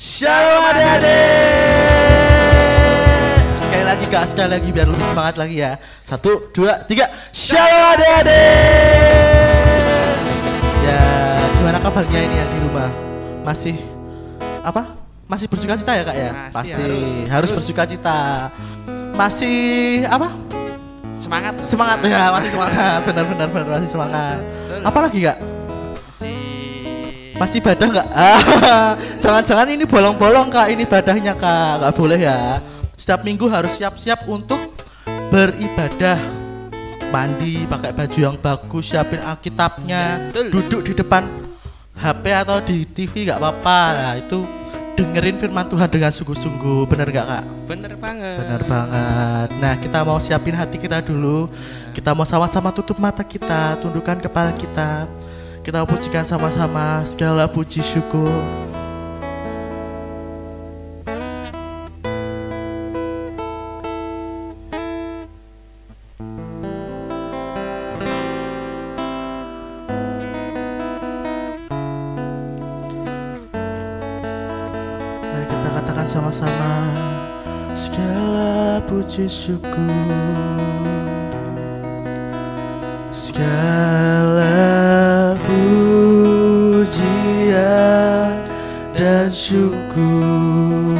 Shalom adik-adik. Sekali lagi kak, sekali lagi biar lebih semangat lagi ya. 1, 2, 3. Shalom adik-adik. Ya, gimana kabarnya ini yang di rumah? Masih apa? Masih bersuka cita ya kak ya? Masih, pasti harus bersuka cita. Masih apa? Semangat ya, masih semangat. Benar masih semangat. Apa lagi kak? Masih ibadah nggak? Jangan-jangan ini bolong-bolong kak, ini ibadahnya kak, nggak boleh ya. Setiap minggu harus siap-siap untuk beribadah. Mandi, pakai baju yang bagus, siapin Alkitabnya, duduk di depan HP atau di TV nggak apa-apa. Nah itu dengerin firman Tuhan dengan sungguh-sungguh, bener nggak kak? Bener banget. Bener banget. Nah kita mau siapin hati kita dulu. Kita mau sama-sama tutup mata kita, tundukkan kepala kita. Kita pujikan sama-sama, segala puji syukur. Mari kita katakan sama-sama, segala puji syukur, segala pujian dan syukur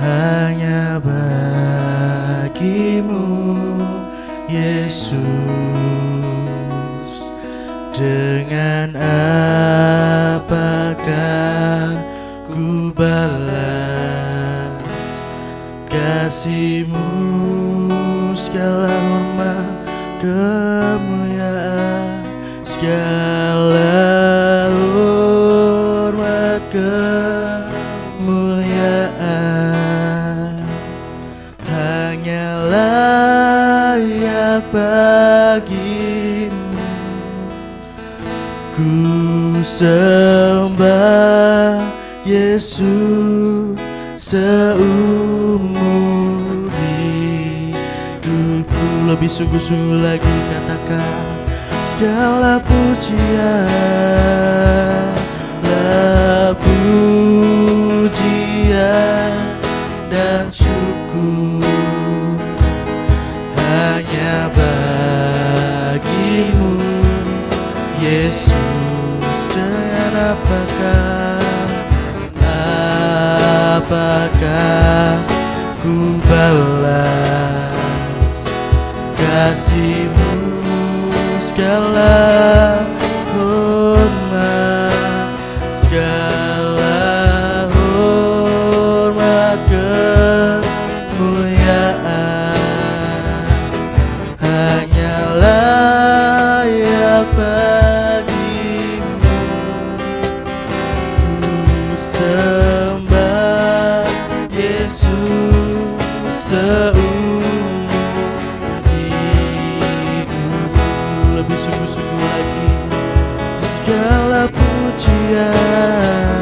hanya bagimu Yesus. Dengan apakah ku balas kasih-Mu, segala hormat kemuliaan, segala hormat kemuliaan hanya layak bagimu. Ku sembah Yesus seumur hidupku. Lebih sungguh-sungguh lagi katakan, segala pujian, segala pujian dan syukur hanya bagimu Yesus. Dengan apakah ku balas kasih-Mu, segala hormat, segala hormat kemuliaan hanya layak bagimu. Ku sembah Yesus seumur hidupku. Lebih sungguh-sungguh lagi, segala pujian.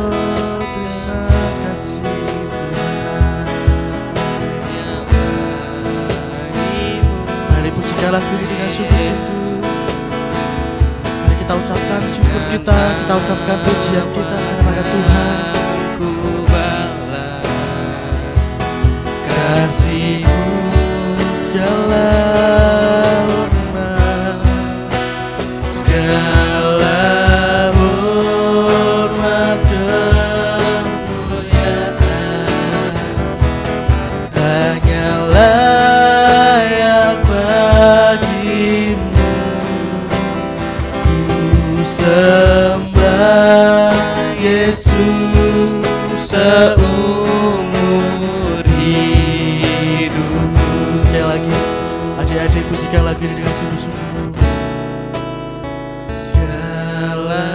Oh, terima kasih Tuhan. Mari pujikan lagu ini dengan sungguh-sungguh. Mari kita ucapkan syukur kita ucapkan pujian kita kepada Tuhan. Ku balas Kasih-Mu, segala hormat, segala hormat kemuliaan hanya layak bagimu. Ku sembah Yesus seumur hidupku. Sekali lagi, adik-adik pujikan lagu ini dengan sungguh-sungguh. Segala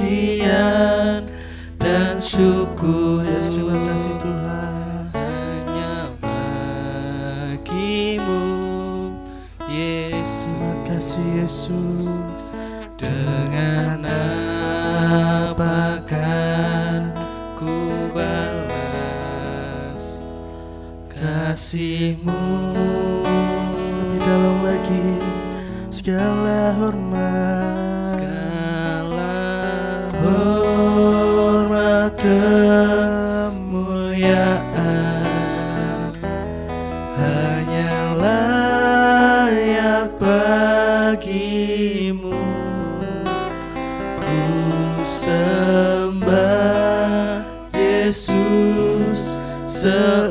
pujian dan syukur, ya terima kasih Tuhan hanya bagimu Yesus. Terima kasih Yesus. Dengan apakah ku balas kasih-Mu. Lebih dalam lagi, segala hormat, segala hormat kemuliaan hanya layak bagimu. Ku sembah Yesus seumur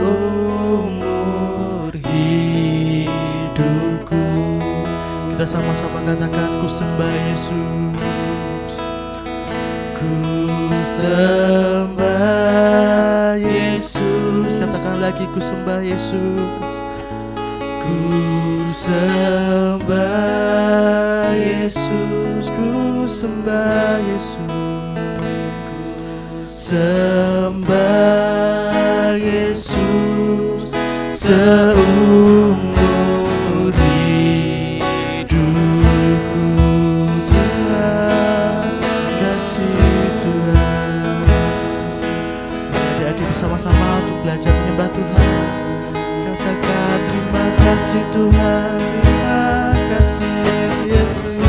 hidupku. Kita sama-sama katakan, ku sembah Yesus. Ku sembah Yesus. Katakan lagi, ku sembah Yesus. Ku sembah Yesus. Ku sembah Yesus. Sembah Yesus seumur hidupku. Tuhan, kasih Tuhan. Adik-adik bersama-sama untuk belajar menyembah Tuhan. Katakan terima kasih Tuhan, terima kasih Yesus.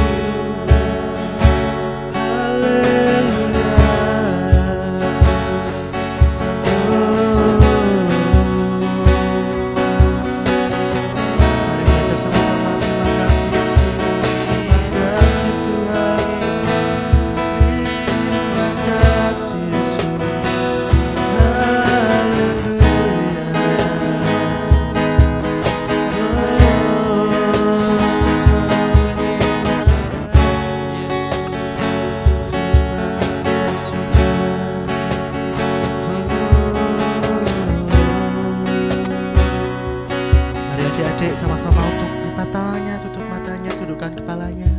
Adik-adik sama-sama untuk lipat tangannya, tutup matanya, tundukkan kepalanya.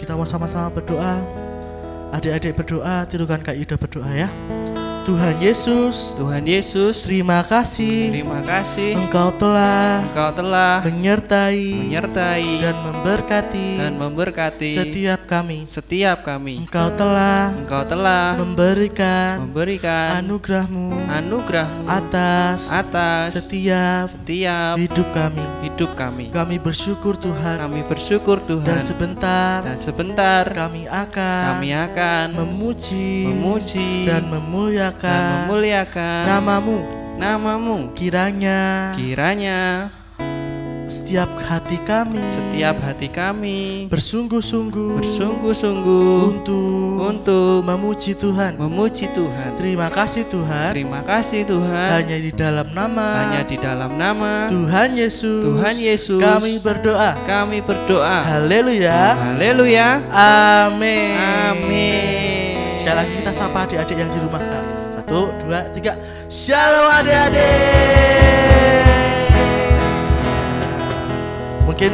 Kita mau sama-sama berdoa. Adik-adik berdoa, tundukkan Kak Yuda berdoa ya. Tuhan Yesus, Tuhan Yesus, terima kasih Engkau telah menyertai dan memberkati setiap kami. Engkau telah memberikan anugerahmu atas setiap hidup kami. Kami bersyukur Tuhan. Dan sebentar kami akan memuji dan memuliakan namamu. Kiranya setiap hati kami bersungguh-sungguh untuk memuji Tuhan. Terima kasih Tuhan. Hanya di dalam nama Tuhan Yesus kami berdoa. Haleluya. Amin. Sekali lagi kita sapa adik-adik yang di rumah, Kak. 1, 2, 3. Shalom adik-adik. Mungkin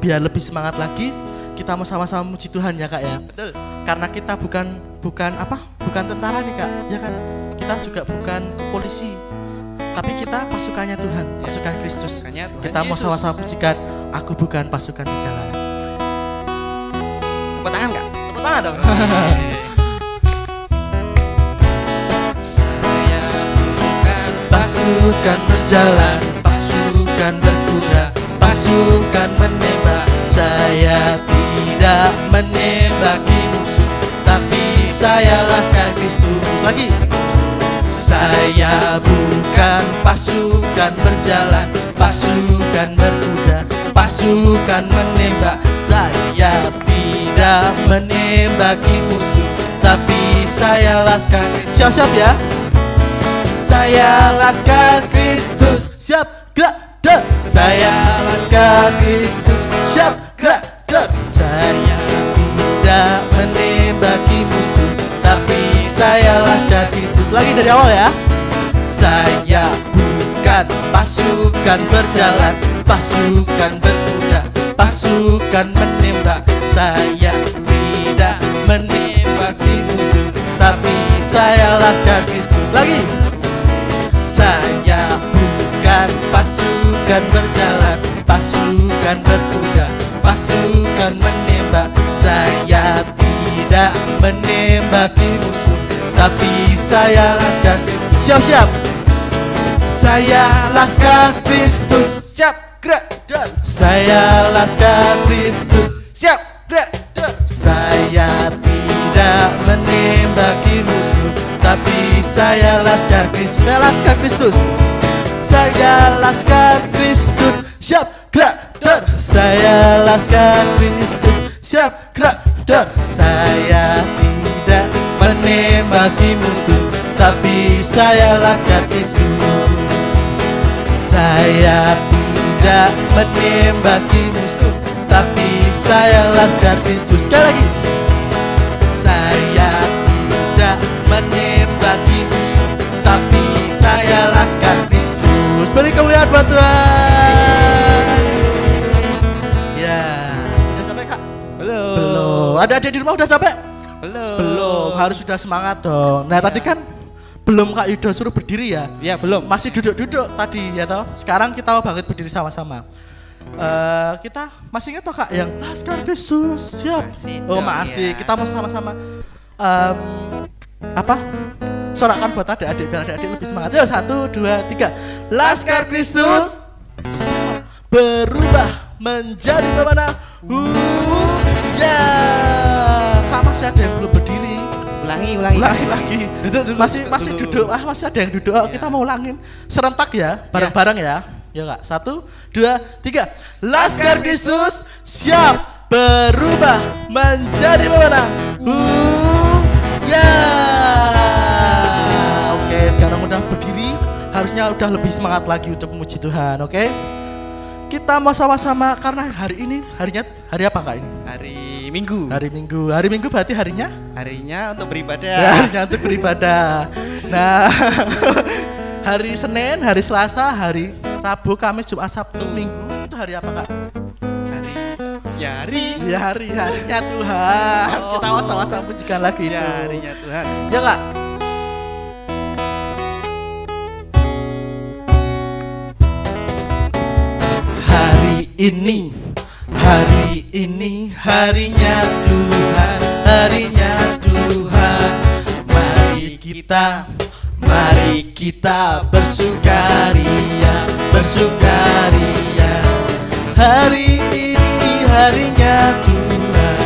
biar lebih semangat lagi, kita mau sama-sama muji Tuhan ya Kak ya. Betul. Karena kita bukan tentara nih Kak, ya kan? Kita juga bukan polisi, tapi kita pasukannya Tuhan, pasukan Kristus. Kita mau sama-sama pujikan, aku bukan pasukan di jalan. Tepuk tangan Kak? Tepuk tangan dong. Saya bukan pasukan berjalan, pasukan berkuda, pasukan menembak. Saya tidak menembaki musuh, tapi saya laskar Kristus. Lagi. Saya bukan pasukan berjalan, pasukan berkuda, pasukan menembak. Saya tidak menembaki musuh, tapi saya laskar. Siap-siap ya. Saya laskar Kristus. Siap, gerak, der. Saya laskar Kristus. Siap, gerak, der. Saya tidak menembaki musuh, tapi saya laskar Kristus. Lagi dari awal ya. Saya bukan pasukan berjalan, pasukan berkuda, pasukan menembak. Saya tidak menembaki musuh, tapi saya laskar Kristus. Lagi. Saya bukan pasukan berjalan, pasukan berkuda, pasukan menembak. Saya tidak menembaki musuh, tapi saya laskar Kristus. Siap-siap. Saya laskar Kristus. Siap, gerak, dan Saya Laskar Kristus. Siap. Gerak. Saya tidak menembaki musuh, tapi saya Laskar Kristus. Saya Laskar Kristus. Saya Laskar Kristus. Siap, gerak, dor. Saya Laskar Kristus. Siap, gerak, dor. Saya tidak menembaki musuh, tapi saya Laskar Kristus. Saya tidak menembaki musuh, tapi saya Laskar Kristus. Sekali lagi. Saya tidak menembaki musuh, tapi saya Laskar Kristus. Beri kemuliaan buat Tuhan. Ya, udah capek Kak? Belum. Ada adik di rumah udah capek? Belum. Harus sudah semangat dong. Nah, tadi kan belum Kak Yudo suruh berdiri ya? Ya, belum. Masih duduk-duduk tadi ya toh. Sekarang kita mau bangkit berdiri sama-sama. Kita masih ingat toh Kak yang Laskar Kristus. Siap. Masih. Ya. Kita mau sama-sama sorakan buat adik-adik biar adik-adik lebih semangat. Yuk 1, 2, 3. Laskar Kristus berubah menjadi bagaimana? Ya. Kak masih ada yang belum berdiri. Ulangi lagi. Duduk. Masih duduk. Masih ada yang duduk. Ya. Kita mau ulangin serentak ya, bareng-bareng ya. Ya Kak. 1, 2, 3. Laskar Kristus siap berubah menjadi bagaimana? Ya. Oke, sekarang udah berdiri. Harusnya udah lebih semangat lagi untuk memuji Tuhan. Oke. Kita mau sama-sama karena hari ini hari apa Kak ini? Hari Minggu. Hari Minggu berarti harinya? Harinya untuk beribadah. Harinya untuk beribadah. Nah, hari Senin, hari Selasa, hari Rabu, Kamis, Jumat, Sabtu, Minggu itu hari apa Kak? Harinya Tuhan. Kita sama-sama pujikan lagi itu. Harinya Tuhan. Ya Kak. Hari ini harinya Tuhan, harinya Tuhan. Mari kita bersukaria. Hari ini harinya Tuhan,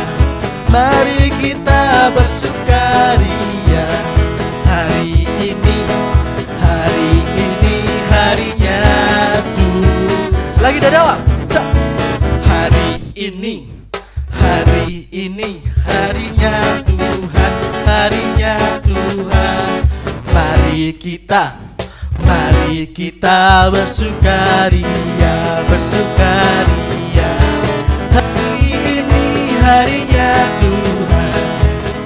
mari kita bersukaria. Hari ini harinya Tuhan. Lagi dari awal. Hari ini harinya Tuhan, harinya Tuhan. Mari kita bersukaria. Hari ini harinya Tuhan,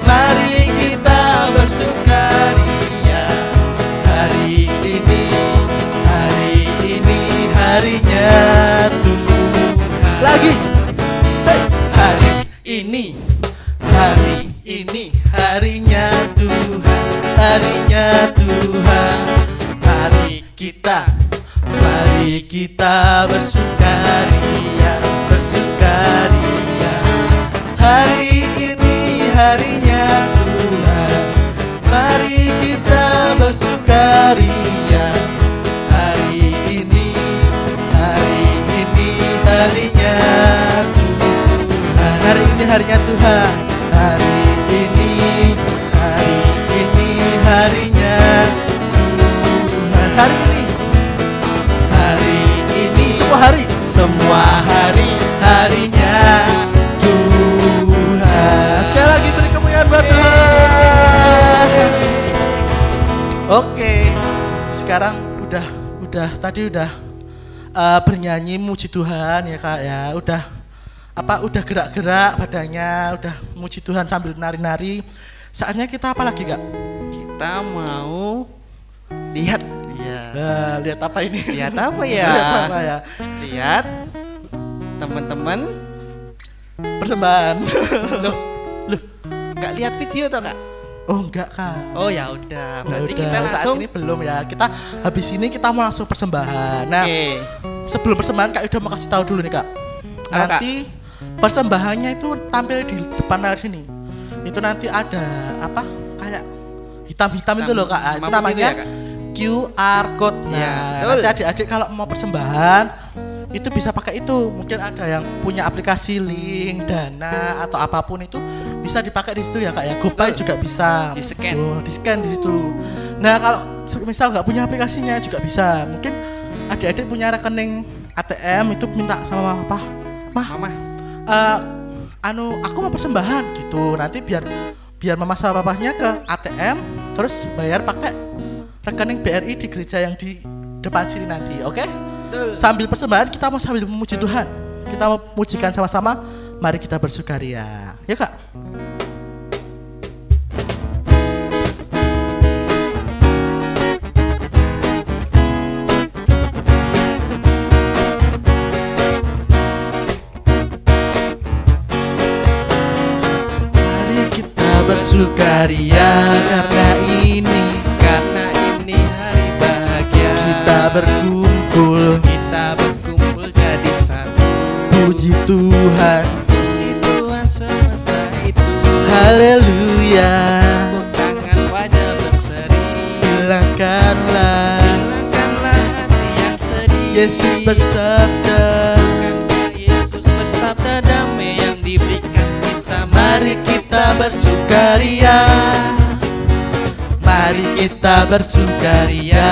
mari kita bersukaria. Hari ini harinya Tuhan. Lagi. Hari ini harinya Tuhan, harinya Tuhan. Mari kita bersukaria. Hari ini harinya Tuhan, mari kita bersukaria. Hari ini harinya Tuhan. Hari ini harinya Tuhan. Hari ini harinya Tuhan. Hari ini semua hari harinya Tuhan. Sekali lagi beri kemuliaan buat Tuhan. Oke, sekarang tadi udah bernyanyi muji Tuhan ya Kak ya. Udah gerak-gerak badannya, udah muji Tuhan sambil nari-nari. Saatnya kita apa lagi Kak? Kita mau lihat. Lihat apa ini? Lihat apa ya? Lihat teman-teman persembahan. Loh, nggak lihat video atau Kak? Oh enggak Kak. Oh ya udah, berarti Udah, kita langsung. saat ini belum ya. Kita habis ini kita mau langsung persembahan. Nah, sebelum persembahan Kak Yuda mau kasih tahu dulu nih Kak. Nanti persembahannya itu tampil di depan layar sini. Itu nanti ada apa? Kayak hitam-hitam itu loh Kak. Itu namanya QR code. Nah, nanti adik-adik kalau mau persembahan itu bisa pakai itu. Mungkin ada yang punya aplikasi link, Dana atau apapun itu bisa dipakai di situ ya Kak ya. GoPay juga bisa. Di-scan. Di-scan di situ. Nah, kalau misal nggak punya aplikasinya juga bisa. Mungkin adik-adik punya rekening ATM itu minta sama apa? Mama. Aku mau persembahan gitu. Nanti biar mama sama papahnya ke ATM terus bayar pakai rekening BRI di gereja yang di depan sini nanti. Oke? Sambil persembahan kita mau sambil memuji Tuhan. Kita mau mujikan sama-sama. Mari kita bersukaria. Ya Kak? Bersukaria karena ini hari bahagia. Kita berkumpul jadi satu. Puji Tuhan semesta itu. Haleluya. Tepuk tangan wajah berseri. Hilangkanlah hati yang sedih. Yesus bersabda damai yang diberikan kita. Mari kita bersukaria. Mari kita bersukaria.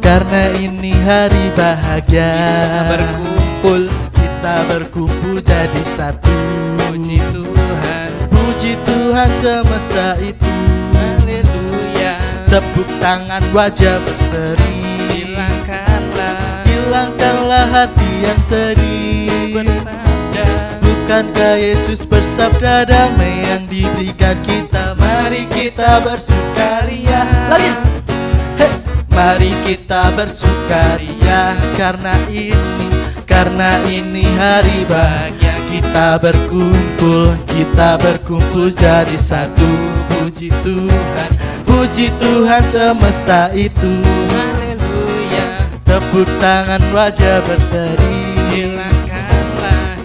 Karena ini hari bahagia. Kita berkumpul jadi satu. Puji Tuhan semesta itu. Haleluya. Tepuk tangan wajah berseri. Hilangkanlah hati yang sedih. Bukankah Yesus bersabda damai yang diberikan kita. Mari kita bersukaria. Lagi. Hey. Mari kita bersukaria karena ini hari bahagia. Kita berkumpul jadi satu. Puji Tuhan semesta itu. Haleluya. Tepuk tangan wajah berseri.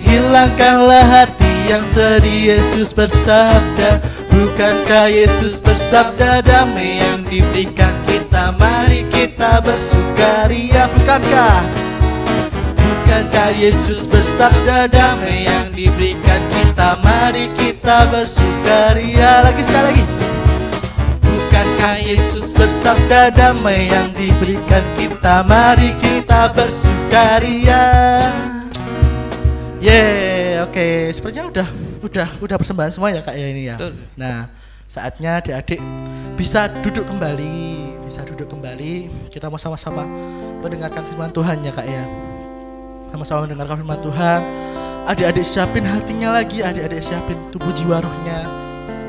Hilangkanlah hati yang sedih. Yesus bersabda. Bukankah Yesus bersabda damai yang diberikan kita. Mari kita bersukaria. Bukankah Yesus bersabda damai yang diberikan kita. Mari kita bersukaria. Lagi sekali lagi. Bukankah Yesus bersabda damai yang diberikan kita. Mari kita bersukaria. Oke. Sepertinya udah persembahan semua ya Kak ya ini ya. Nah, saatnya adik-adik bisa duduk kembali. Kita mau sama-sama mendengarkan firman Tuhan ya Kak ya. Sama-sama mendengarkan firman Tuhan. Adik-adik siapin hatinya lagi, adik-adik siapin tubuh jiwa rohnya.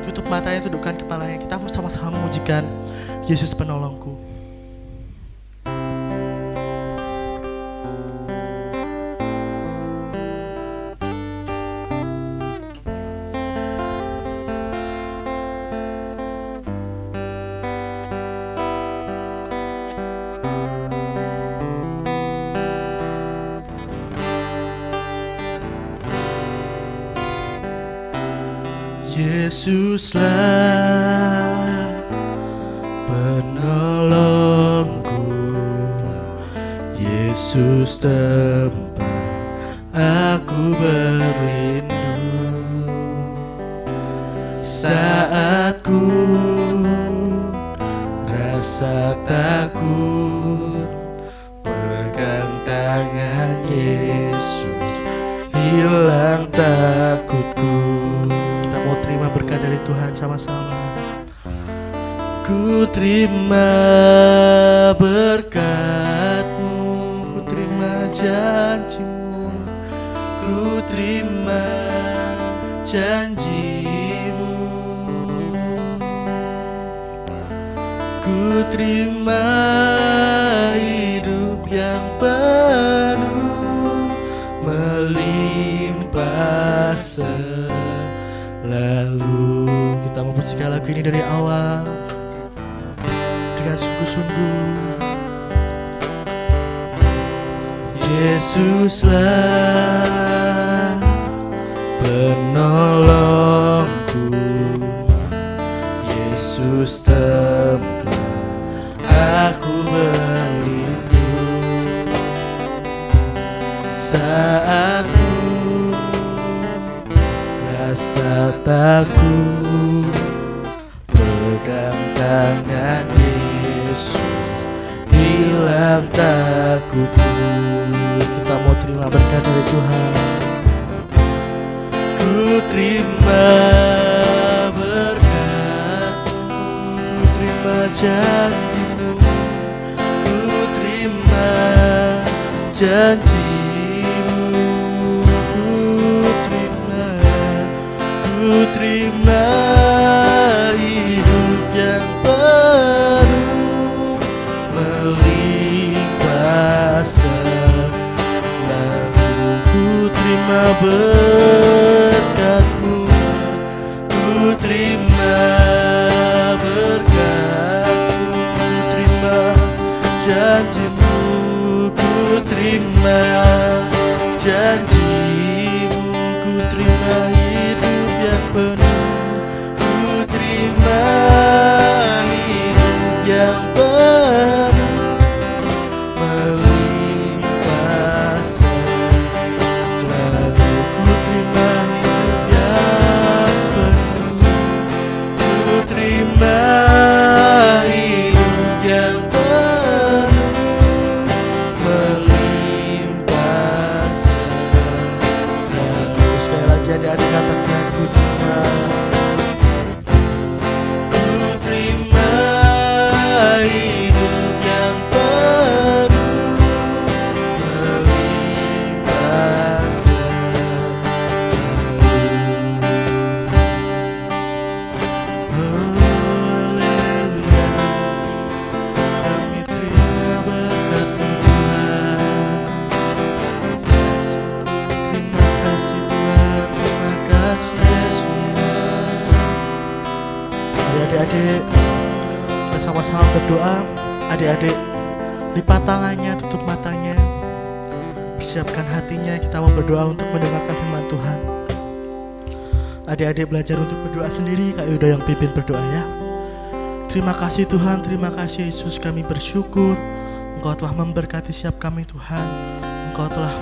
Tutup matanya, tundukkan kepalanya. Kita mau sama-sama memujikan Yesus penolongku. Yesuslah penolongku, Yesus tempat aku berlindung. Saat ku rasa takut, pegang tangan Yesus, hilang takutku. Mau terima berkat dari Tuhan sama-sama. Ku terima berkat-Mu, ku terima janji-Mu, ku terima janji-Mu, ku terima hidup yang penuh melimpah. Lalu kita memujikan lagu ini dari awal dengan sungguh-sungguh. Yesuslah penolongku, Yesus tempat aku berlindung. tak takut, pegang tangan Yesus, hilang takutku. Kita mau terima berkat dari Tuhan. Ku terima berkat-Mu, ku terima janji-Mu, ku terima janji-Mu, ku terima hidup yang penuh melimpah selalu. Ku terima berkat-Mu, ku terima berkat-Mu, ku terima janji-Mu, ku terima janji-Mu, ku terima hidup yang penuh, ku terima hidup yang penuh melimpah selalu. Ku terima hidup yang penuh, ku terima hidup yang penuh melimpah selalu. Sekali lagi adik-adik katakan, ku terima, ku terima hidup yang penuh melimpah selalu. Haleluya, kami terima berkat-Mu Tuhan. Terima kasih Tuhan, terima kasih Yesus. Adik-adik, kita sama-sama berdoa. Adik-adik, lipat tangannya, tutup matanya, persiapkan hatinya. Kita mau berdoa untuk mendengarkan firman Tuhan. Adik-adik belajar untuk berdoa sendiri. Kak Yuda yang pimpin berdoa ya. Terima kasih Tuhan, terima kasih Yesus. Kami bersyukur Engkau telah memberkati setiap kami Tuhan. Engkau telah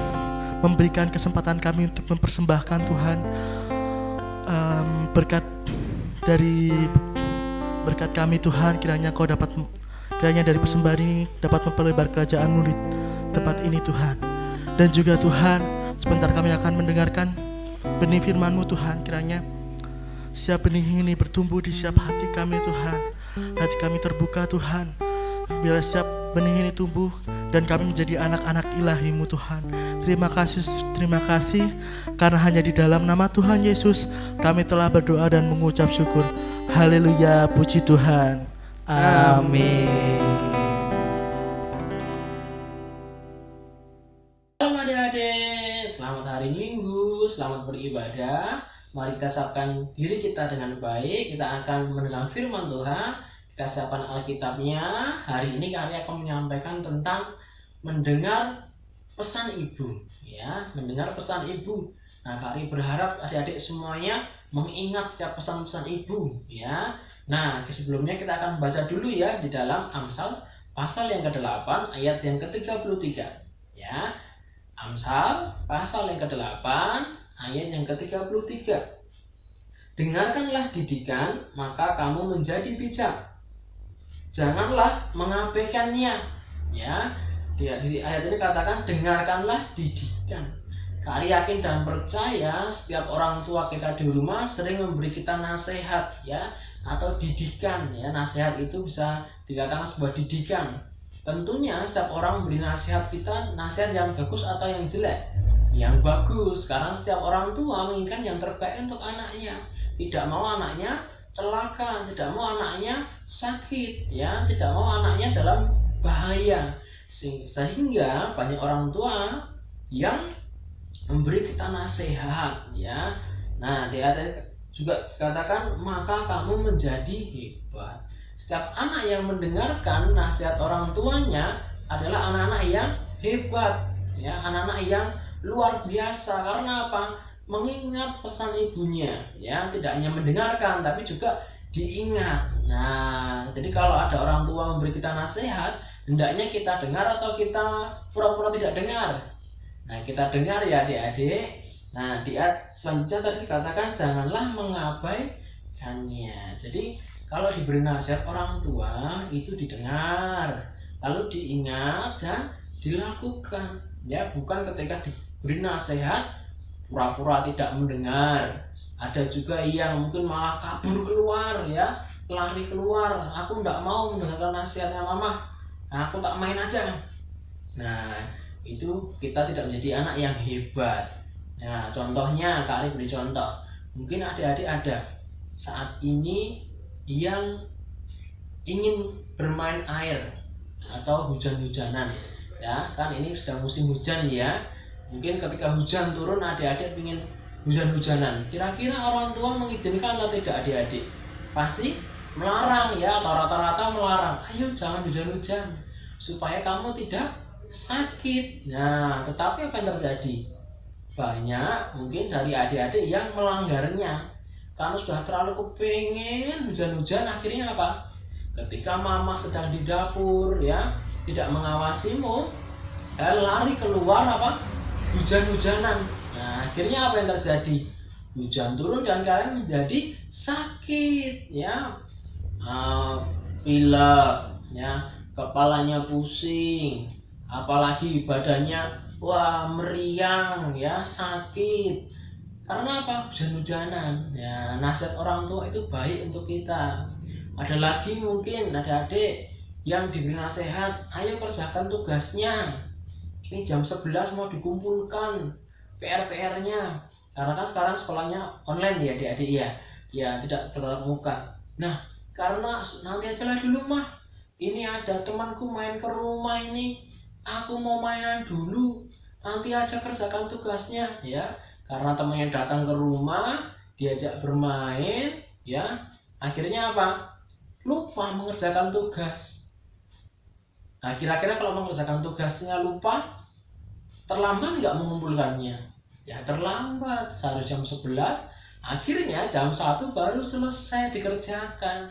memberikan kesempatan kami untuk mempersembahkan Tuhan berkat dari berkat kami Tuhan. Kiranya dari persembahan ini dapat memperlebar kerajaan-Mu di tempat ini Tuhan. Dan juga Tuhan, sebentar kami akan mendengarkan benih firman-Mu Tuhan. Kiranya setiap benih ini bertumbuh di setiap hati kami Tuhan. Hati kami terbuka Tuhan. Biar setiap benih ini tumbuh dan kami menjadi anak-anak ilahi-Mu Tuhan. Terima kasih karena hanya di dalam nama Tuhan Yesus kami telah berdoa dan mengucap syukur. Haleluya, puji Tuhan. Amin. Shalom adik-adik, selamat hari Minggu, selamat beribadah. Mari kita siapkan diri kita dengan baik. Kita akan mendengar firman Tuhan. Kita siapkan Alkitabnya. Hari ini kami akan menyampaikan tentang mendengar pesan ibu, ya, mendengar pesan ibu. Nah, kami berharap adik-adik semuanya mengingat setiap pesan-pesan ibu, ya. Nah, sebelumnya kita akan baca dulu ya di dalam Amsal pasal yang ke-8 ayat yang ke-33, ya. Amsal pasal yang ke-8 ayat yang ke-33. Dengarkanlah didikan, maka kamu menjadi bijak. Janganlah mengabaikannya, ya. Di ayat ini katakan dengarkanlah didikan. Kami yakin dan percaya setiap orang tua kita di rumah sering memberi kita nasihat, ya, atau didikan, ya. Nasihat itu bisa dikatakan sebuah didikan. Tentunya setiap orang memberi nasihat kita, nasihat yang bagus atau yang jelek. Yang bagus, karena setiap orang tua menginginkan yang terbaik untuk anaknya. Tidak mau anaknya celaka, tidak mau anaknya sakit, ya, tidak mau anaknya dalam bahaya. Sehingga banyak orang tua yang memberi kita nasihat, ya. Nah, dia juga katakan maka kamu menjadi hebat. Setiap anak yang mendengarkan nasihat orang tuanya adalah anak-anak yang hebat, ya, anak-anak yang luar biasa. Karena apa? Mengingat pesan ibunya, ya, tidak hanya mendengarkan tapi juga diingat. Nah, jadi kalau ada orang tua memberi kita nasihat, hendaknya kita dengar atau kita pura-pura tidak dengar. Nah, kita dengar ya adik-adik. Nah, di ayat selanjutnya tadi dikatakan janganlah mengabaikannya. Jadi kalau diberi nasihat orang tua itu didengar, lalu diingat dan dilakukan. Ya, bukan ketika diberi nasihat pura-pura tidak mendengar. Ada juga yang mungkin malah kabur keluar, ya, lari keluar. Aku tidak mau mendengarkan nasihatnya mama, aku tak main aja. Nah, itu kita tidak menjadi anak yang hebat. Nah, contohnya Kak Ari beri contoh. Mungkin adik-adik ada saat ini yang ingin bermain air atau hujan-hujanan, ya kan ini sudah musim hujan ya. Mungkin ketika hujan turun adik-adik ingin hujan-hujanan. Kira-kira orang tua mengizinkan atau tidak adik-adik? Pasti melarang ya, atau rata-rata melarang. Ayo jangan hujan-hujan supaya kamu tidak sakit. Nah, tetapi apa yang terjadi? Banyak mungkin dari adik-adik yang melanggarnya karena sudah terlalu kepengen hujan-hujan. Akhirnya apa? Ketika mama sedang di dapur ya, tidak mengawasimu, lari keluar apa? Hujan-hujanan. Nah, akhirnya apa yang terjadi? Hujan turun dan kalian menjadi sakit ya, pilek ya, kepalanya pusing, apalagi badannya wah meriang ya, sakit. Karena apa? Hujan-hujanan. Ya, nasihat orang tua itu baik untuk kita. Ada lagi mungkin adik-adik yang diberi nasihat, ayo kerjakan tugasnya. Ini jam 11 mau dikumpulkan PR-nya. Karena kan sekarang sekolahnya online ya adik-adik ya. Ya, tidak bertatap muka. Nah, karena nanti aja lah dulu mah. Ini ada temanku main ke rumah ini. Aku mau mainan dulu. Nanti aja kerjakan tugasnya ya. Karena temannya datang ke rumah, diajak bermain, ya, akhirnya apa? Lupa mengerjakan tugas. Nah, kira-kira kalau mengerjakan tugasnya lupa, terlambat nggak mengumpulkannya? Ya terlambat, seharusnya jam 11, akhirnya jam 1 baru selesai dikerjakan.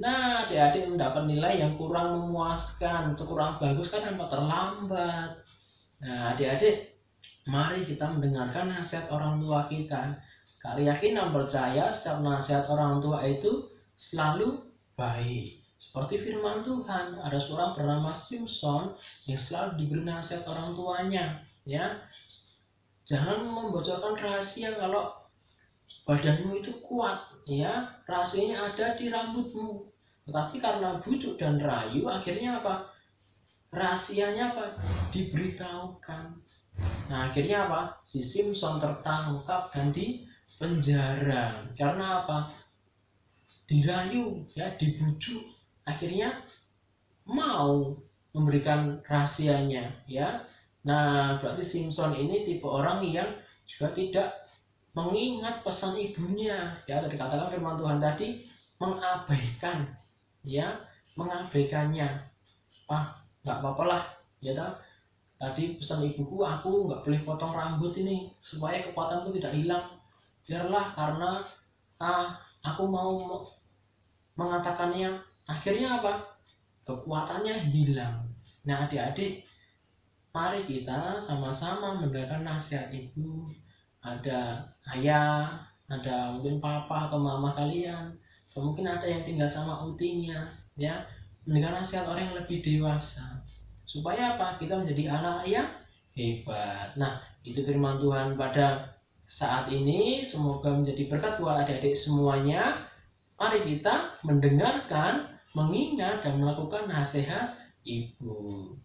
Nah, adik-adik mendapat nilai yang kurang memuaskan, atau kurang bagus kan karena terlambat. Nah, adik-adik, mari kita mendengarkan nasihat orang tua kita. Kak yakin dan percaya setiap nasihat orang tua itu selalu baik. Seperti firman Tuhan, ada seorang bernama Simpson yang selalu diberi nasihat orang tuanya. Ya, jangan membocorkan rahasia kalau badanmu itu kuat. Ya, rahasianya ada di rambutmu. Tetapi karena bujuk dan rayu, akhirnya apa? Rahasianya apa? Diberitahukan. Nah, akhirnya apa? Si Simpson tertangkap dan di penjara. Karena apa? Dirayu, ya, dibujuk. Akhirnya mau memberikan rahasianya, ya. Nah, berarti Simpson ini tipe orang yang juga tidak mengingat pesan ibunya. Ya, tadi katakan firman Tuhan tadi mengabaikan, ya, mengabaikannya. Nggak apa-apa lah, ya tak? Tadi pesan ibuku, aku nggak boleh potong rambut ini supaya kekuatanku tidak hilang. Biarlah karena aku mau mengatakannya. Akhirnya apa? Kekuatannya hilang. Nah, adik-adik, mari kita sama-sama mendengarkan nasihat ibu. Ada ayah, ada mungkin papa atau mama kalian, atau mungkin ada yang tinggal sama utinya, ya. Mendengar nasihat orang yang lebih dewasa. Supaya apa? Kita menjadi anak yang hebat. Nah, itu firman Tuhan pada saat ini. Semoga menjadi berkat buat adik-adik semuanya. Mari kita mendengarkan, mengingat, dan melakukan nasihat ibu.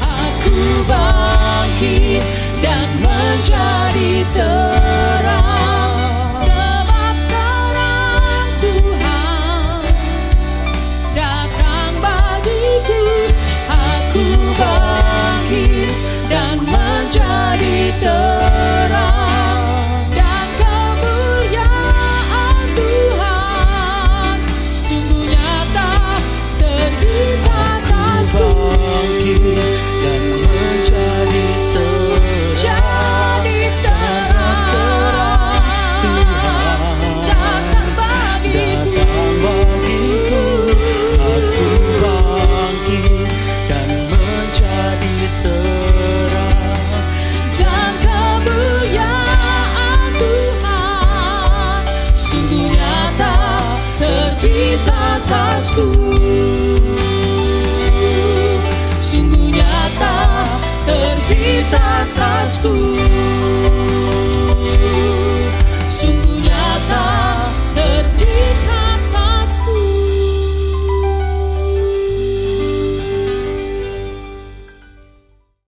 Aku bangkit dan menjadi terang, sebab terang Tuhan datang bagiku. Aku bangkit dan menjadi terang, dan kemuliaan Tuhan sungguh nyata terbit atasku. Bangkit dan menjadi terang, Jadi terang. langit atasku.